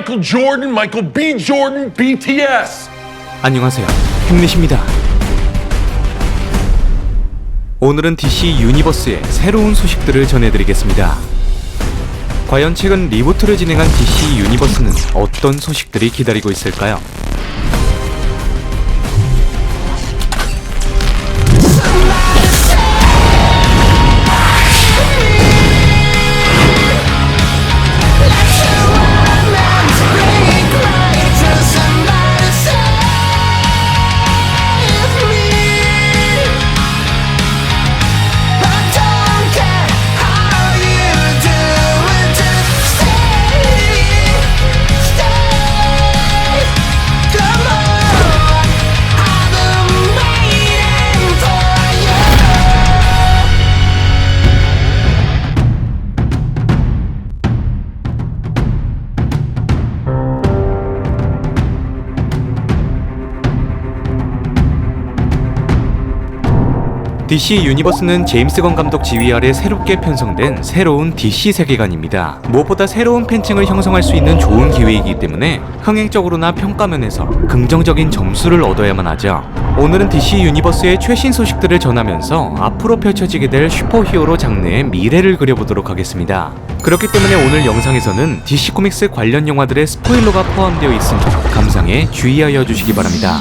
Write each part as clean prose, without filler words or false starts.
Michael Jordan, Michael B. Jordan, BTS. 안녕하세요, 햄릿입니다. 오늘은 DC 유니버스의 새로운 소식들을 전해드리겠습니다. 과연 최근 리부트를 진행한 DC 유니버스는 어떤 소식들이 기다리고 있을까요? DC 유니버스는 제임스 건 감독 지휘 아래 새롭게 편성된 새로운 DC 세계관입니다. 무엇보다 새로운 팬층을 형성할 수 있는 좋은 기회이기 때문에 흥행적으로나 평가면에서 긍정적인 점수를 얻어야만 하죠. 오늘은 DC 유니버스의 최신 소식들을 전하면서 앞으로 펼쳐지게 될 슈퍼히어로 장르의 미래를 그려보도록 하겠습니다. 그렇기 때문에 오늘 영상에서는 DC 코믹스 관련 영화들의 스포일러가 포함되어 있으니 감상에 주의하여 주시기 바랍니다.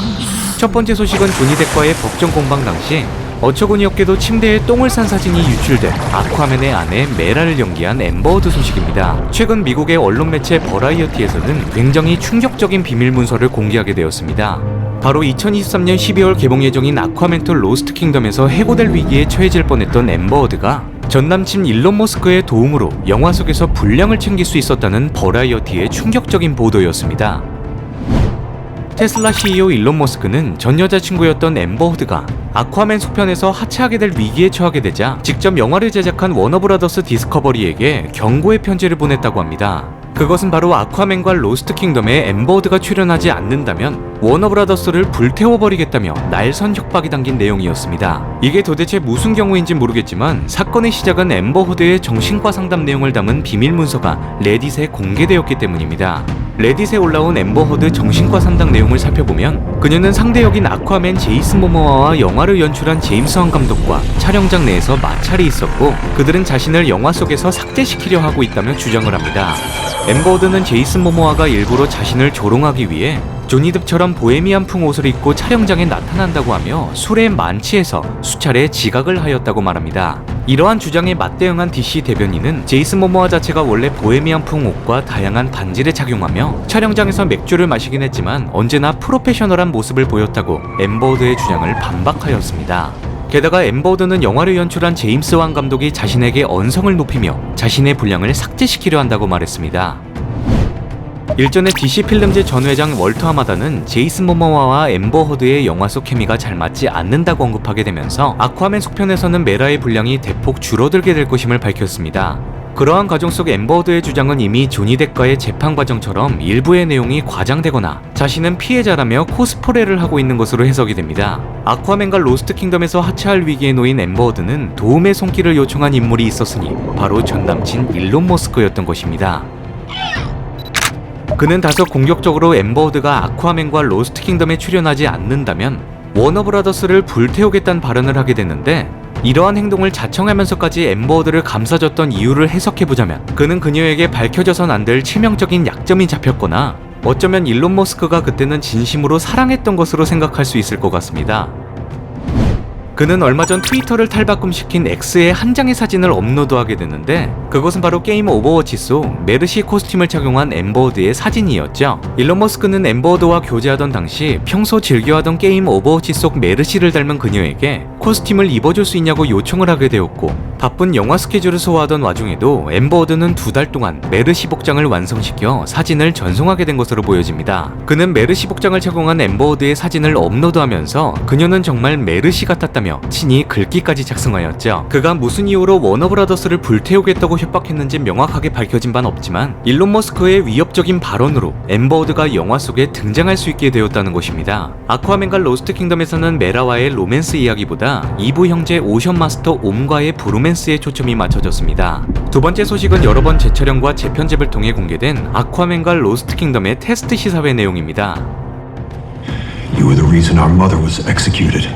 첫 번째 소식은 조니 뎁과의 법정 공방 당시 어처구니 없게도 침대에 똥을 싼 사진이 유출돼 아쿠아맨의 아내 메라를 연기한 앰버 허드 소식입니다. 최근 미국의 언론 매체 버라이어티에서는 굉장히 충격적인 비밀 문서를 공개하게 되었습니다. 바로 2023년 12월 개봉 예정인 아쿠아맨 2 로스트 킹덤에서 해고될 위기에 처해질 뻔했던 앰버 허드가 전 남친 일론 머스크의 도움으로 영화 속에서 분량을 챙길 수 있었다는 버라이어티의 충격적인 보도였습니다. 테슬라 CEO 일론 머스크는 전 여자친구였던 앰버 허드가 아쿠아맨 속편에서 하차하게 될 위기에 처하게 되자 직접 영화를 제작한 워너브라더스 디스커버리에게 경고의 편지를 보냈다고 합니다. 그것은 바로 아쿠아맨과 로스트 킹덤에 앰버 허드가 출연하지 않는다면 워너브라더스를 불태워버리겠다며 날선 협박이 담긴 내용이었습니다. 이게 도대체 무슨 경우인지 모르겠지만 사건의 시작은 앰버 허드의 정신과 상담 내용을 담은 비밀 문서가 레딧에 공개되었기 때문입니다. 레딧에 올라온 앰버 허드 정신과 상담 내용을 살펴보면 그녀는 상대 역인 아쿠아맨 제이슨 모모아와 영화를 연출한 제임스 완 감독과 촬영장 내에서 마찰이 있었고 그들은 자신을 영화 속에서 삭제시키려 하고 있다며 주장을 합니다. 앰버 허드는 제이슨 모모아가 일부러 자신을 조롱하기 위해 조니 뎁처럼 보헤미안풍 옷을 입고 촬영장에 나타난다고 하며 술에 만취해서 수차례 지각을 하였다고 말합니다. 이러한 주장에 맞대응한 DC 대변인은 제이슨 모모아 자체가 원래 보헤미안풍 옷과 다양한 반지를 착용하며 촬영장에서 맥주를 마시긴 했지만 언제나 프로페셔널한 모습을 보였다고 앰버 허드의 주장을 반박하였습니다. 게다가 앰버 허드는 영화를 연출한 제임스 완 감독이 자신에게 언성을 높이며 자신의 분량을 삭제시키려 한다고 말했습니다. 일전에 DC 필름즈 전 회장 월터 하마다는 제이슨 모모아와 앰버 허드의 영화 속 케미가 잘 맞지 않는다고 언급하게 되면서 아쿠아맨 속편에서는 메라의 분량이 대폭 줄어들게 될 것임을 밝혔습니다. 그러한 과정 속 앰버 허드의 주장은 이미 조니 뎁과의 재판 과정처럼 일부의 내용이 과장되거나 자신은 피해자라며 코스프레를 하고 있는 것으로 해석이 됩니다. 아쿠아맨과 로스트 킹덤에서 하차할 위기에 놓인 앰버 허드는 도움의 손길을 요청한 인물이 있었으니 바로 전 남친 일론 머스크였던 것입니다. 그는 다소 공격적으로 앰버 허드가 아쿠아맨과 로스트 킹덤에 출연하지 않는다면 워너브라더스를 불태우겠다는 발언을 하게 됐는데 이러한 행동을 자청하면서까지 앰버 허드를 감싸줬던 이유를 해석해보자면 그는 그녀에게 밝혀져선 안 될 치명적인 약점이 잡혔거나 어쩌면 일론 머스크가 그때는 진심으로 사랑했던 것으로 생각할 수 있을 것 같습니다. 그는 얼마 전 트위터를 탈바꿈시킨 X의 한 장의 사진을 업로드하게 됐는데 그것은 바로 게임 오버워치 속 메르시 코스튬을 착용한 앰버 허드의 사진이었죠. 일론 머스크는 앰버 허드와 교제하던 당시 평소 즐겨하던 게임 오버워치 속 메르시를 닮은 그녀에게 코스튬을 입어줄 수 있냐고 요청을 하게 되었고 바쁜 영화 스케줄을 소화하던 와중에도 앰버 허드는 2달 동안 메르시 복장을 완성시켜 사진을 전송하게 된 것으로 보여집니다. 그는 메르시 복장을 착용한 앰버 허드의 사진을 업로드하면서 그녀는 정말 메르시 같았다며 하겠다며 친히 글귀까지 작성하였죠. 그가 무슨 이유로 워너브라더스를 불태우겠다고 협박했는지 명확하게 밝혀진 바는 없지만 일론 머스크의 위협적인 발언으로 엠버워드가 영화 속에 등장할 수 있게 되었다는 것입니다. 아쿠아맨과 로스트 킹덤에서는 메라와의 로맨스 이야기보다 2부 형제 오션 마스터 옴과의 브로맨스에 초점이 맞춰졌습니다. 두 번째 소식은 여러 번 재촬영과 재편집을 통해 공개된 아쿠아맨과 로스트 킹덤의 테스트 시사회 내용입니다. You were the reason our mother was executed.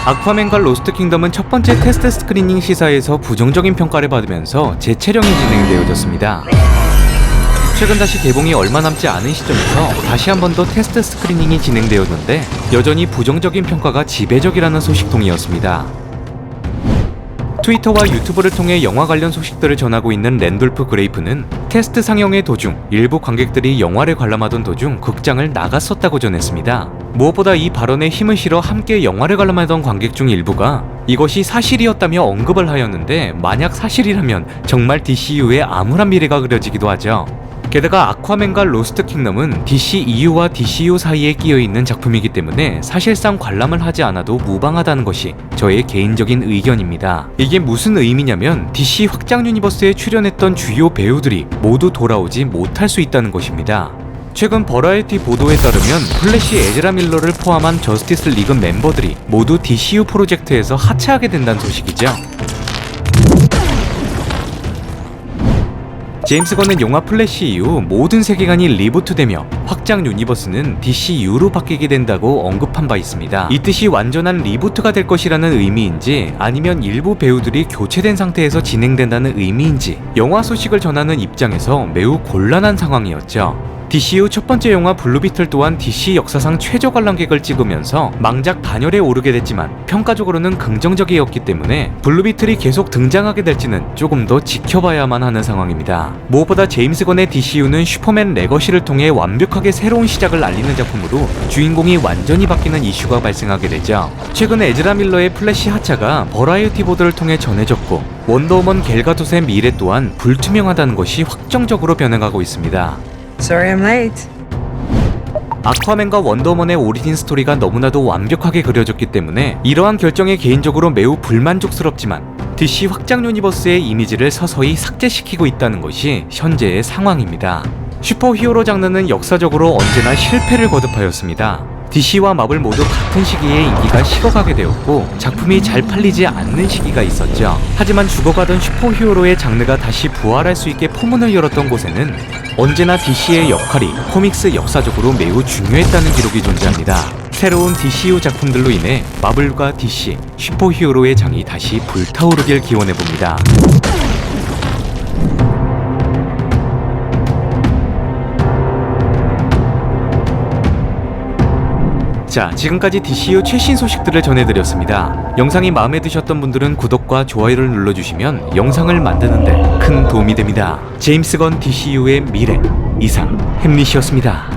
아쿠아맨과 로스트 킹덤은 첫 번째 테스트 스크리닝 시사에서 부정적인 평가를 받으면서 재촬영이 진행되어졌습니다. 최근 다시 개봉이 얼마 남지 않은 시점에서 다시 한 번 더 테스트 스크리닝이 진행되었는데 여전히 부정적인 평가가 지배적이라는 소식통이었습니다. 트위터와 유튜브를 통해 영화 관련 소식들을 전하고 있는 랜돌프 그레이프는 테스트 상영의 도중 일부 관객들이 영화를 관람하던 도중 극장을 나갔었다고 전했습니다. 무엇보다 이 발언에 힘을 실어 함께 영화를 관람하던 관객 중 일부가 이것이 사실이었다며 언급을 하였는데 만약 사실이라면 정말 DCU의 암울한 미래가 그려지기도 하죠. 게다가 아쿠아맨과 로스트 킹덤은 DC EU와 DCU 사이에 끼어있는 작품이기 때문에 사실상 관람을 하지 않아도 무방하다는 것이 저의 개인적인 의견입니다. 이게 무슨 의미냐면 DC 확장 유니버스에 출연했던 주요 배우들이 모두 돌아오지 못할 수 있다는 것입니다. 최근 버라이어티 보도에 따르면 플래시 에즈라 밀러를 포함한 저스티스 리그 멤버들이 모두 DCU 프로젝트에서 하차하게 된다는 소식이죠. 제임스 건은 영화 플래시 이후 모든 세계관이 리부트되며 확장 유니버스는 DCU로 바뀌게 된다고 언급한 바 있습니다. 이 뜻이 완전한 리부트가 될 것이라는 의미인지 아니면 일부 배우들이 교체된 상태에서 진행된다는 의미인지 영화 소식을 전하는 입장에서 매우 곤란한 상황이었죠. DCU 첫 번째 영화 블루비틀 또한 DC 역사상 최저 관람객을 찍으면서 망작 반열에 오르게 됐지만 평가적으로는 긍정적이었기 때문에 블루비틀이 계속 등장하게 될지는 조금 더 지켜봐야만 하는 상황입니다. 무엇보다 제임스 건의 DCU는 슈퍼맨 레거시를 통해 완벽하게 새로운 시작을 알리는 작품으로 주인공이 완전히 바뀌는 이슈가 발생하게 되죠. 최근 에즈라 밀러의 플래시 하차가 버라이어티 보도를 통해 전해졌고 원더우먼 갤가돗의 미래 또한 불투명하다는 것이 확정적으로 변해가고 있습니다. Sorry I'm late. 아쿠아맨과 원더우먼의 오리진 스토리가 너무나도 완벽하게 그려졌기 때문에 이러한 결정에 개인적으로 매우 불만족스럽지만 DC 확장 유니버스의 이미지를 서서히 삭제시키고 있다는 것이 현재의 상황입니다. 슈퍼히어로 장르는 역사적으로 언제나 실패를 거듭하였습니다. DC와 마블 모두 같은 시기에 인기가 식어가게 되었고 작품이 잘 팔리지 않는 시기가 있었죠. 하지만 죽어가던 슈퍼히어로의 장르가 다시 부활할 수 있게 포문을 열었던 곳에는 언제나 DC의 역할이 코믹스 역사적으로 매우 중요했다는 기록이 존재합니다. 새로운 DCU 작품들로 인해 마블과 DC, 슈퍼히어로의 장이 다시 불타오르길 기원해봅니다. 자, 지금까지 DCU 최신 소식들을 전해드렸습니다. 영상이 마음에 드셨던 분들은 구독과 좋아요를 눌러주시면 영상을 만드는데 큰 도움이 됩니다. 제임스 건 DCU의 미래, 이상 햄릿이었습니다.